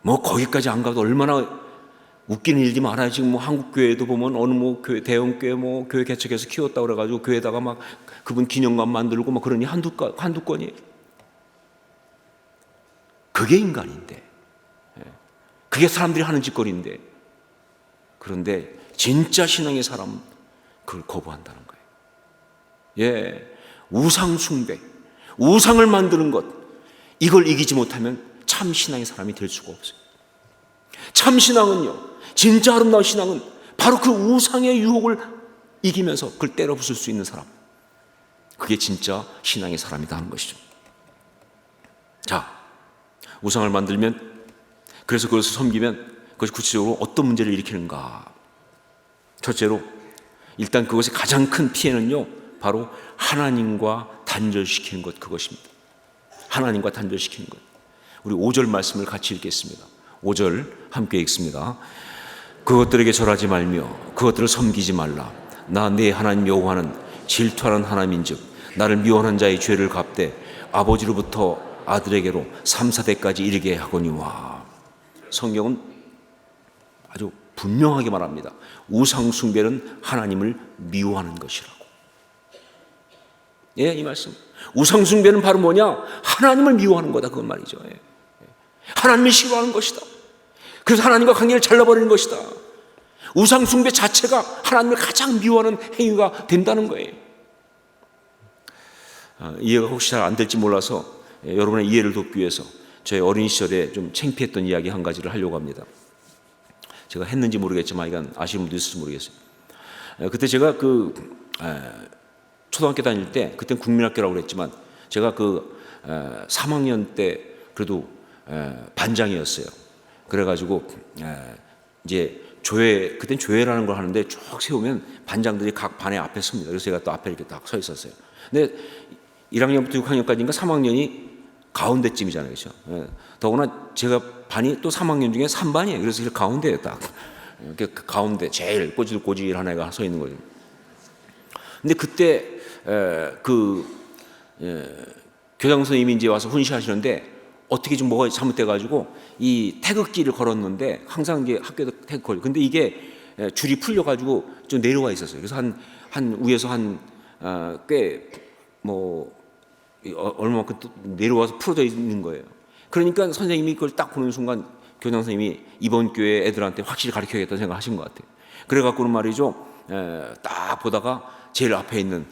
뭐 거기까지 안 가도 얼마나 웃기는 일이 많아요. 지금 뭐 한국 교회도 보면 어느 뭐 교회 대형 교회 뭐 교회 개척해서 키웠다 그래가지고 교회에다가 막 그분 기념관 만들고 막 그러니 한두 건이에요. 그게 인간인데, 그게 사람들이 하는 짓거리인데, 그런데 진짜 신앙의 사람은 그걸 거부한다는 거예요. 우상 숭배, 우상을 만드는 것, 이걸 이기지 못하면 참 신앙의 사람이 될 수가 없어요. 참 신앙은요, 진짜 아름다운 신앙은 바로 그 우상의 유혹을 이기면서 그걸 때려 부술 수 있는 사람, 그게 진짜 신앙의 사람이다 하는 것이죠. 자, 우상을 만들면, 그래서 그것을 섬기면 그것이 구체적으로 어떤 문제를 일으키는가. 첫째로 일단 그것의 가장 큰 피해는요, 바로 하나님과 단절시키는 것, 그것입니다. 하나님과 단절시키는 것. 우리 5절 말씀을 같이 읽겠습니다. 5절 함께 읽습니다. 그것들에게 절하지 말며 그것들을 섬기지 말라. 나 네 하나님 여호와는 질투하는 하나님인즉 나를 미워하는 자의 죄를 갚되 아버지로부터 아들에게로 3, 4대까지 이르게 하거니와. 성경은 아주 분명하게 말합니다. 우상 숭배는 하나님을 미워하는 것이라고. 예, 이 말씀. 우상 숭배는 바로 뭐냐? 하나님을 미워하는 거다, 그건 말이죠. 예. 하나님을 싫어하는 것이다. 그래서 하나님과 관계를 잘라버리는 것이다. 우상 숭배 자체가 하나님을 가장 미워하는 행위가 된다는 거예요. 이해가 혹시 잘 안 될지 몰라서 여러분의 이해를 돕기 위해서 저희 어린 시절에 좀 창피했던 이야기 한 가지를 하려고 합니다. 제가 했는지 모르겠지만 이건 아시는 분도 있을지 모르겠어요. 그때 제가 초등학교 다닐 때, 그때는 국민학교라고 그랬지만 제가 3학년 때 그래도 반장이었어요. 그래가지고 이제 조회, 그땐 조회라는 걸 하는데 쭉 세우면 반장들이 각 반의 앞에 섭니다. 그래서 제가 또 앞에 이렇게 딱 서 있었어요. 근데 1학년부터 6학년까지인가 3학년이 가운데쯤이잖아요, 그렇죠? 더구나 제가 반이 또 3학년 중에 3반이에요. 그래서 그 가운데에 딱 이렇게 가운데 제일 꼬질꼬질한 애가 서 있는 거죠. 근데 그때 교장 선생님이 이제 와서 훈시하시는데 어떻게 좀 뭐가 잘못돼가지고 이 태극기를 걸었는데, 항상 이게 학교에서 태극기, 근데 이게 줄이 풀려가지고 좀 내려와 있었어요. 그래서 한 위에서 꽤 얼마만큼 내려와서 풀어져 있는 거예요. 그러니까 선생님이 그걸 딱 보는 순간 교장 선생님이 이번 교회 애들한테 확실히 가르쳐야겠다는 생각을 하신 것 같아요. 그래갖고는 말이죠, 딱 보다가 제일 앞에 있는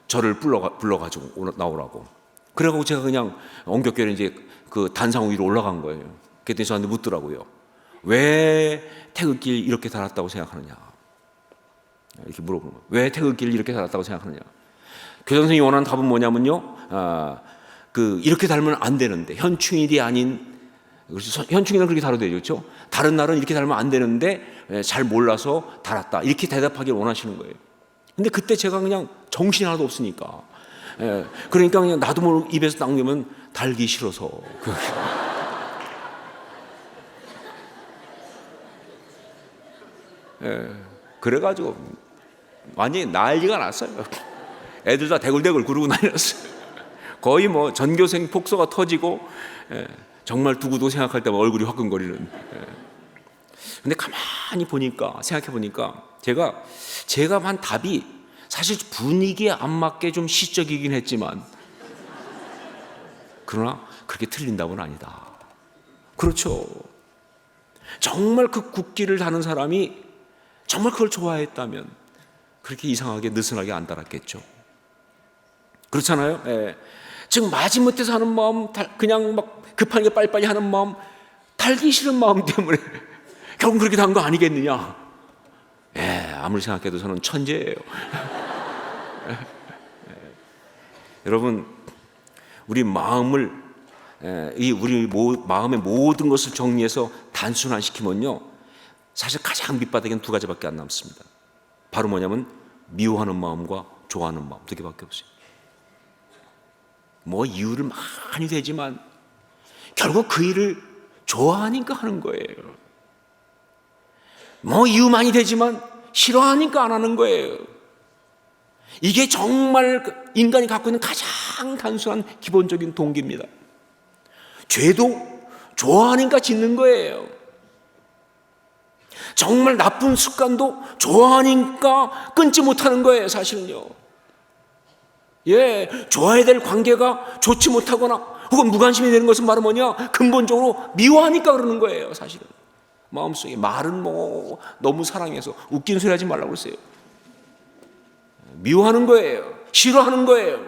저를 불러가지고 나오라고. 그래갖고 제가 그냥 엉겹결에 이제 그 단상 위로 올라간 거예요. 그랬더니 저한테 묻더라고요. 왜 태극기를 이렇게 달았다고 생각하느냐. 이렇게 물어보는 거예요. 왜 태극기를 이렇게 달았다고 생각하느냐. 교장 선생님이 원하는 답은 뭐냐면요, 이렇게 달면 안 되는데, 현충일이 아닌, 현충일은 그렇게 달아도 되죠, 그렇죠? 다른 날은 이렇게 달면 안 되는데 잘 몰라서 달았다, 이렇게 대답하길 원하시는 거예요. 근데 그때 제가 그냥 정신이 하나도 없으니까, 그러니까 그냥 나도 모르게 입에서 딱 내면 달기 싫어서. 그래가지고 완전히 난리가 났어요. 애들 다 대굴대굴 구르고 다녔어요. 거의 뭐 전교생 폭소가 터지고, 정말 두고도 생각할 때마다 얼굴이 화끈거리는. 근데 가만히 보니까, 생각해 보니까 제가 한 답이 사실 분위기에 안 맞게 좀 시적이긴 했지만, 그러나 그렇게 틀린 답은 아니다. 그렇죠. 정말 그 국기를 다는 사람이 정말 그걸 좋아했다면 그렇게 이상하게 느슨하게 안 달았겠죠. 그렇잖아요. 지금 마지못해서 하는 마음, 그냥 막 급하게 빨리빨리 하는 마음, 달기 싫은 마음 때문에 결국 그렇게 단 거 아니겠느냐. 아무리 생각해도 저는 천재예요. 여러분, 우리 마음의 모든 것을 정리해서 단순화시키면요, 사실 가장 밑바닥에는 두 가지밖에 안 남습니다. 바로 뭐냐면 미워하는 마음과 좋아하는 마음, 두 개밖에 없어요. 뭐 이유를 많이 대지만 결국 그 일을 좋아하니까 하는 거예요. 뭐 이유 많이 대지만 싫어하니까 안 하는 거예요. 이게 정말 인간이 갖고 있는 가장 단순한 기본적인 동기입니다. 죄도 좋아하니까 짓는 거예요. 정말 나쁜 습관도 좋아하니까 끊지 못하는 거예요, 사실은요. 좋아해야 될 관계가 좋지 못하거나 혹은 무관심이 되는 것은 바로 뭐냐? 근본적으로 미워하니까 그러는 거예요, 사실은. 마음속에. 말은 뭐 너무 사랑해서 웃긴 소리 하지 말라고 그랬어요. 미워하는 거예요. 싫어하는 거예요.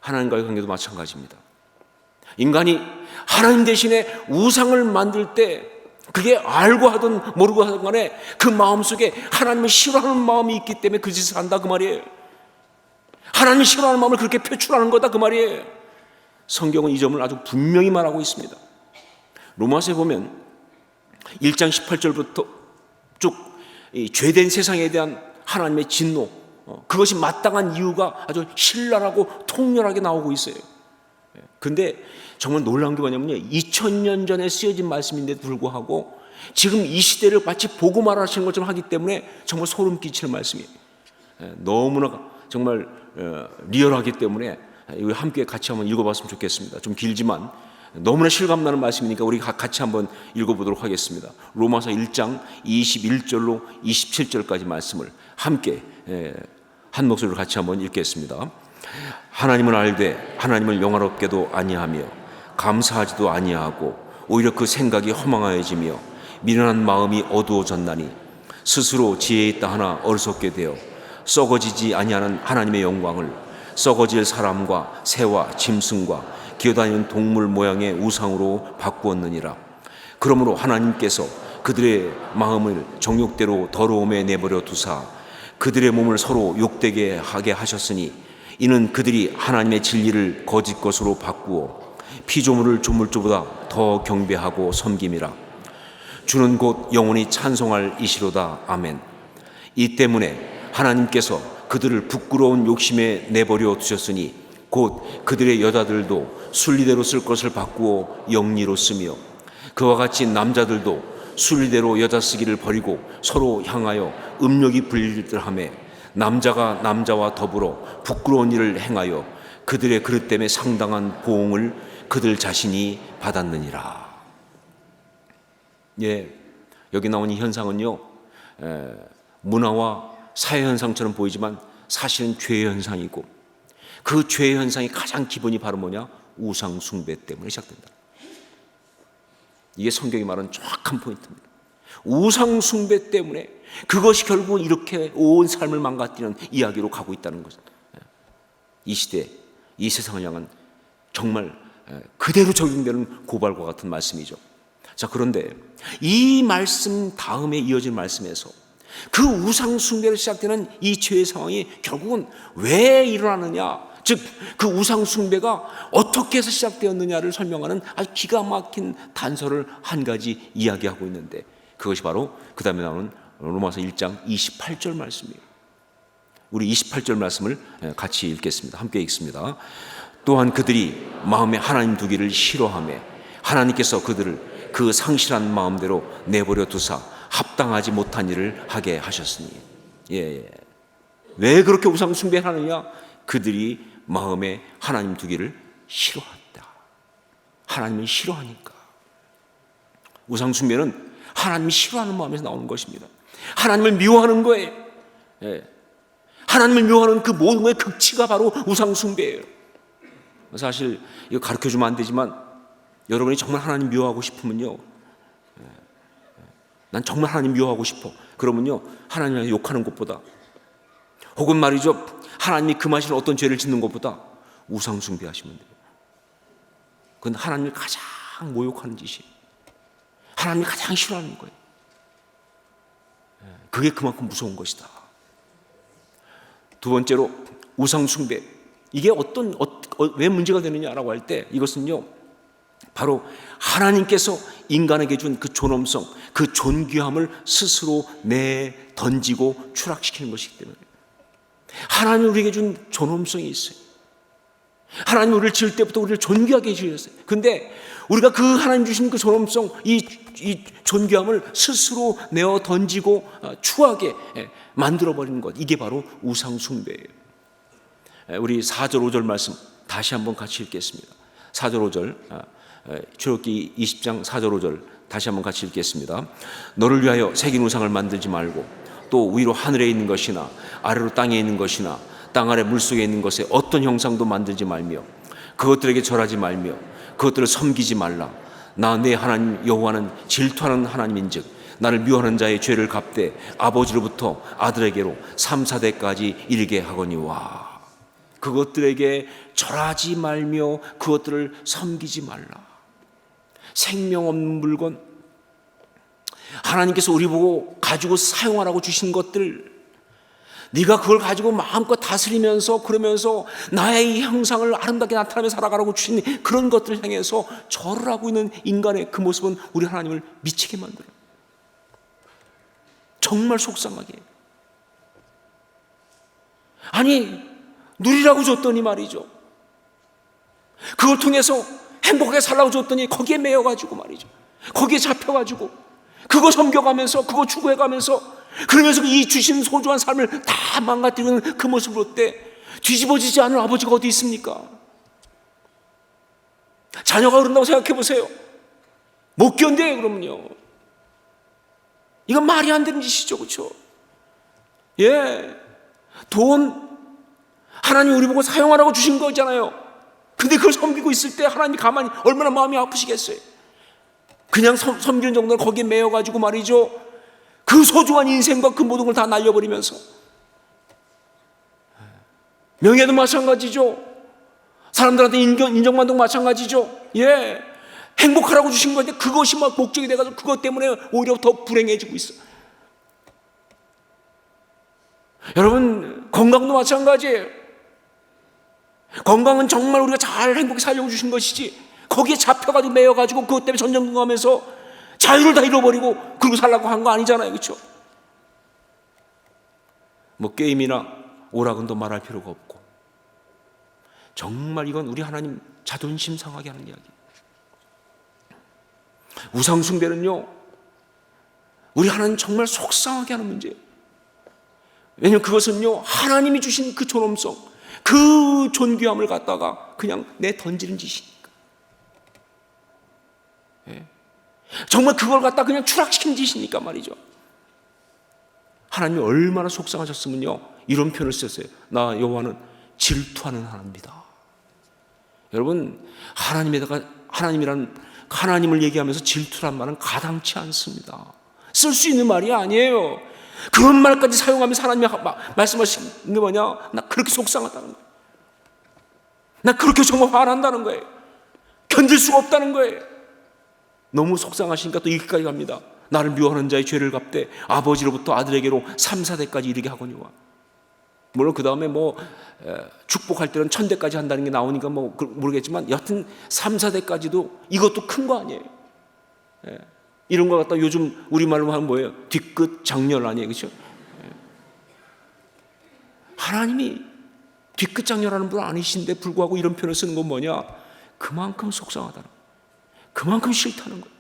하나님과의 관계도 마찬가지입니다. 인간이 하나님 대신에 우상을 만들 때 그게 알고 하든 모르고 하든 간에 그 마음속에 하나님을 싫어하는 마음이 있기 때문에 그 짓을 한다 그 말이에요. 하나님을 싫어하는 마음을 그렇게 표출하는 거다 그 말이에요. 성경은 이 점을 아주 분명히 말하고 있습니다. 로마서에 보면 1장 18절부터 쭉 이 죄된 세상에 대한 하나님의 진노, 그것이 마땅한 이유가 아주 신랄하고 통렬하게 나오고 있어요. 그런데 정말 놀라운 게 뭐냐면요, 2000년 전에 쓰여진 말씀인데도 불구하고 지금 이 시대를 마치 보고 말하시는 것처럼 하기 때문에 정말 소름 끼치는 말씀이에요. 너무나 정말 리얼하기 때문에 이거 함께 같이 한번 읽어봤으면 좋겠습니다. 좀 길지만 너무나 실감나는 말씀이니까 우리 같이 한번 읽어보도록 하겠습니다. 로마서 1장 21절로 27절까지 말씀을 함께 한 목소리로 같이 한번 읽겠습니다. 하나님을 알되 하나님을 영화롭게도 아니하며 감사하지도 아니하고 오히려 그 생각이 허망하여지며 미련한 마음이 어두워졌나니 스스로 지혜 있다 하나 어리석게 되어 썩어지지 아니하는 하나님의 영광을 썩어질 사람과 새와 짐승과 기어다니는 동물 모양의 우상으로 바꾸었느니라. 그러므로 하나님께서 그들의 마음을 정욕대로 더러움에 내버려 두사 그들의 몸을 서로 욕되게 하게 하셨으니 이는 그들이 하나님의 진리를 거짓 것으로 바꾸어 피조물을 조물주보다 더 경배하고 섬김이라. 주는 곧 영원히 찬송할 이시로다. 아멘. 이 때문에 하나님께서 그들을 부끄러운 욕심에 내버려 두셨으니 곧 그들의 여자들도 순리대로 쓸 것을 바꾸어 영리로 쓰며 그와 같이 남자들도 순리대로 여자 쓰기를 버리고 서로 향하여 음욕이 불릴듯하며 남자가 남자와 더불어 부끄러운 일을 행하여 그들의 그릇 때문에 상당한 보응을 그들 자신이 받았느니라. 예, 여기 나온 이 현상은요, 문화와 사회 현상처럼 보이지만 사실은 죄 현상이고 그 죄 현상이 가장 기본이 바로 뭐냐? 우상 숭배 때문에 시작된다. 이게 성경이 말하는 정확한 포인트입니다. 우상 숭배 때문에 그것이 결국은 이렇게 온 삶을 망가뜨리는 이야기로 가고 있다는 것은 이 시대, 이 세상을 향한 정말 그대로 적용되는 고발과 같은 말씀이죠. 자, 그런데 이 말씀 다음에 이어진 말씀에서 그 우상 숭배로 시작되는 이 죄의 상황이 결국은 왜 일어나느냐, 즉 그 우상 숭배가 어떻게 해서 시작되었느냐를 설명하는 아주 기가 막힌 단서를 한 가지 이야기하고 있는데 그것이 바로 그 다음에 나오는 로마서 1장 28절 말씀이에요. 우리 28절 말씀을 같이 읽겠습니다. 함께 읽습니다. 또한 그들이 마음에 하나님 두기를 싫어하며 하나님께서 그들을 그 상실한 마음대로 내버려 두사 합당하지 못한 일을 하게 하셨으니. 예. 왜 그렇게 우상 숭배하느냐? 그들이 마음에 하나님 두기를 싫어한다. 하나님을 싫어하니까. 우상 숭배는 하나님이 싫어하는 마음에서 나오는 것입니다. 하나님을 미워하는 거예요. 예. 하나님을 미워하는 그 모든 극치가 바로 우상 숭배예요. 사실 이거 가르쳐주면 안 되지만 여러분이 정말 하나님 미워하고 싶으면요, 난 정말 하나님 미워하고 싶어. 그러면요, 하나님을 욕하는 것보다 혹은 말이죠, 하나님이 금하시는 어떤 죄를 짓는 것보다 우상 숭배하시면 돼요. 그건 하나님을 가장 모욕하는 짓이에요. 하나님이 가장 싫어하는 거예요. 그게 그만큼 무서운 것이다. 두 번째로 우상 숭배. 이게 왜 문제가 되느냐라고 할 때 이것은요, 바로 하나님께서 인간에게 준 그 존엄성, 그 존귀함을 스스로 던지고 추락시키는 것이기 때문에. 하나님이 우리에게 준 존엄성이 있어요. 하나님이 우리를 지을 때부터 우리를 존귀하게 지으셨어요. 그런데 우리가 그 하나님 주신 그 존엄성, 이 존귀함을 스스로 내어 던지고 추하게 만들어버리는 것, 이게 바로 우상 숭배예요. 우리 4절 5절 말씀 다시 한번 같이 읽겠습니다. 4절 5절, 출애굽기 20장 4절 5절 다시 한번 같이 읽겠습니다. 너를 위하여 새긴 우상을 만들지 말고 또 위로 하늘에 있는 것이나 아래로 땅에 있는 것이나 땅 아래 물속에 있는 것에 어떤 형상도 만들지 말며 그것들에게 절하지 말며 그것들을 섬기지 말라. 나 내 하나님 여호와는 질투하는 하나님인즉 나를 미워하는 자의 죄를 갚되 아버지로부터 아들에게로 3, 4대까지 이르게 하거니와. 그것들에게 절하지 말며 그것들을 섬기지 말라. 생명 없는 물건, 하나님께서 우리 보고 가지고 사용하라고 주신 것들, 네가 그걸 가지고 마음껏 다스리면서 그러면서 나의 이 형상을 아름답게 나타내며 살아가라고 주신 그런 것들을 향해서 절을 하고 있는 인간의 그 모습은 우리 하나님을 미치게 만들어요. 정말 속상하게. 아니, 누리라고 줬더니 말이죠, 그걸 통해서 행복하게 살라고 줬더니 거기에 매여가지고 말이죠, 거기에 잡혀가지고 그거 섬겨가면서 그거 추구해가면서 그러면서 이 주신 소중한 삶을 다 망가뜨리는 그 모습을 볼 때 뒤집어지지 않은 아버지가 어디 있습니까? 자녀가 그런다고 생각해 보세요. 못 견뎌요. 그러면요, 이건 말이 안 되는 짓이죠. 그렇죠? 예, 돈 하나님 우리 보고 사용하라고 주신 거잖아요. 근데 그걸 섬기고 있을 때 하나님이 가만히 얼마나 마음이 아프시겠어요. 그냥 섬기는 정도는 거기에 매여가지고 말이죠, 그 소중한 인생과 그 모든 걸 다 날려버리면서. 명예도 마찬가지죠. 사람들한테 인정받는 거 마찬가지죠. 예, 행복하라고 주신 건데 그것이 막 목적이 돼가지고 그것 때문에 오히려 더 불행해지고 있어요. 여러분, 건강도 마찬가지예요. 건강은 정말 우리가 잘 행복히 살려고 주신 것이지, 거기에 잡혀가지고 매여가지고 그것 때문에 전전긍긍하면서 자유를 다 잃어버리고 그러고 살라고 한 거 아니잖아요. 그렇죠? 뭐 게임이나 오락은도 말할 필요가 없고, 정말 이건 우리 하나님 자존심 상하게 하는 이야기. 우상 숭배는요, 우리 하나님 정말 속상하게 하는 문제예요. 왜냐하면 그것은요, 하나님이 주신 그 존엄성, 그 존귀함을 갖다가 그냥 내던지는 짓이니까. 예. 정말 그걸 갖다 그냥 추락시킨 짓이니까 말이죠. 하나님이 얼마나 속상하셨으면요, 이런 표현을 쓰셨어요. 나 여호와는 질투하는 하나님이다. 여러분, 하나님을 얘기하면서 질투란 말은 가당치 않습니다. 쓸 수 있는 말이 아니에요. 그런 말까지 사용하면서 하나님이 말씀하시는 게 뭐냐? 나 그렇게 속상하다는 거예요. 나 그렇게 정말 화난다는 거예요. 견딜 수가 없다는 거예요. 너무 속상하시니까 또 이기까지 갑니다. 나를 미워하는 자의 죄를 갚되 아버지로부터 아들에게로 3, 4대까지 이르게 하거니와. 물론 그 다음에 뭐 축복할 때는 1000대까지 한다는 게 나오니까 뭐 모르겠지만, 여하튼 3, 4대까지도 이것도 큰 거 아니에요. 예. 이런 거 갖다 요즘 우리말로 하면 뭐예요? 뒤끝 장렬 아니에요. 그렇죠? 예. 하나님이 뒤끝 장렬하는 분 아니신데 불구하고 이런 표현을 쓰는 건 뭐냐? 그만큼 속상하다는 거예요. 그만큼 싫다는 거예요.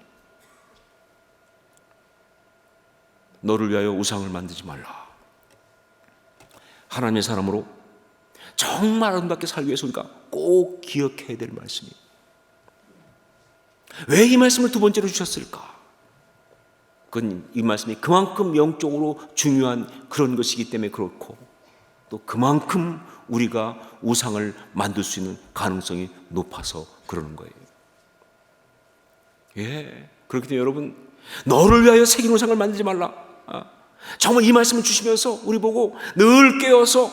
너를 위하여 우상을 만들지 말라. 하나님의 사람으로 정말 아름답게 살기 위해서 우리가 꼭 기억해야 될 말씀이에요. 왜 이 말씀을 두 번째로 주셨을까? 그건 이 말씀이 그만큼 영적으로 중요한 그런 것이기 때문에 그렇고, 또 그만큼 우리가 우상을 만들 수 있는 가능성이 높아서 그러는 거예요. 예, 그렇기 때문에 여러분, 너를 위하여 새긴 우상을 만들지 말라. 정말 이 말씀을 주시면서 우리 보고 늘 깨어서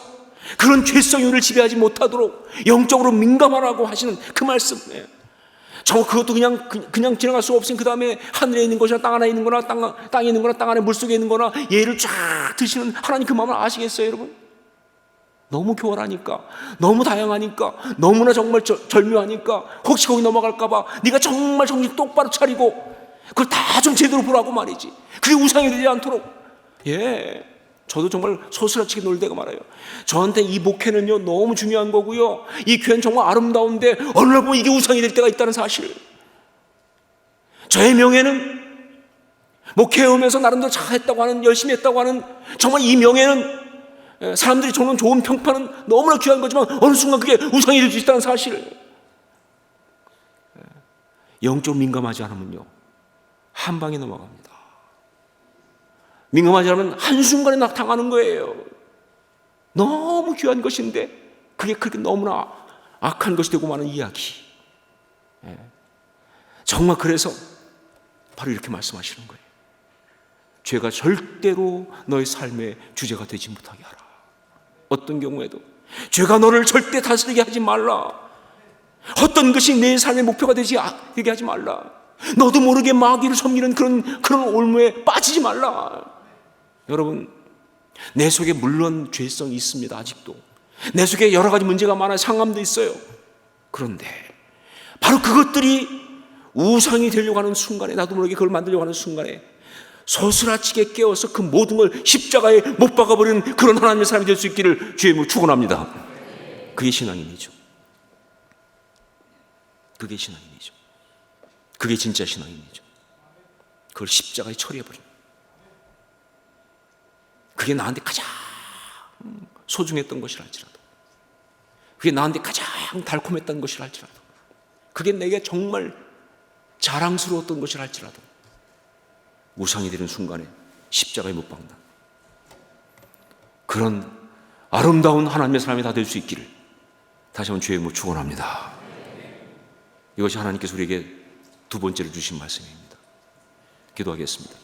그런 죄성이 우리를 지배하지 못하도록 영적으로 민감하라고 하시는 그 말씀. 예. 정말 그것도 그냥 지나갈 수 없으니 그 다음에 하늘에 있는 것이나 땅 안에 있는 거나 땅에 있는 거나 땅 안에 물속에 있는 거나 예를 쫙 드시는 하나님 그 마음을 아시겠어요, 여러분? 너무 교활하니까, 너무 다양하니까, 너무나 정말 절묘하니까 혹시 거기 넘어갈까 봐 네가 정말 정신 똑바로 차리고 그걸 다 좀 제대로 보라고 말이지. 그게 우상이 되지 않도록. 예, 저도 정말 소스라치게 놀대가 말아요. 저한테 이 목회는요 너무 중요한 거고요, 이 교회는 정말 아름다운데 어느 날 보면 이게 우상이 될 때가 있다는 사실. 저의 명예는 목회하면서 나름대로 잘했다고 하는, 열심히 했다고 하는 정말 이 명예는, 사람들이 주는 좋은 평판은 너무나 귀한 거지만 어느 순간 그게 우상이 될 수 있다는 사실. 영적으로 민감하지 않으면요 한 방에 넘어갑니다. 민감하지 않으면 한순간에 당하는 거예요. 너무 귀한 것인데 그게 그렇게 너무나 악한 것이 되고 마는 이야기. 정말 그래서 바로 이렇게 말씀하시는 거예요. 죄가 절대로 너의 삶의 주제가 되지 못하게 하라. 어떤 경우에도 죄가 너를 절대 다스리게 하지 말라. 어떤 것이 내 삶의 목표가 되게 하지 말라. 너도 모르게 마귀를 섬기는 그런 올무에 빠지지 말라. 여러분, 내 속에 물론 죄성이 있습니다. 아직도 내 속에 여러 가지 문제가 많아요. 상함도 있어요. 그런데 바로 그것들이 우상이 되려고 하는 순간에, 나도 모르게 그걸 만들려고 하는 순간에 소스라치게 깨어서 그 모든 걸 십자가에 못 박아버리는 그런 하나님의 사람이 될 수 있기를 주의 축원합니다. 그게 신앙인이죠. 그게 신앙인이죠. 그게 진짜 신앙인이죠. 그걸 십자가에 처리해버립니다. 그게 나한테 가장 소중했던 것이라 할지라도, 그게 나한테 가장 달콤했던 것이라 할지라도, 그게 내게 정말 자랑스러웠던 것이라 할지라도 우상이 되는 순간에 십자가에 못 박는다. 그런 아름다운 하나님의 사람이 다 될 수 있기를 다시 한번 주의 이름으로 축원합니다. 이것이 하나님께서 우리에게 두 번째로 주신 말씀입니다. 기도하겠습니다.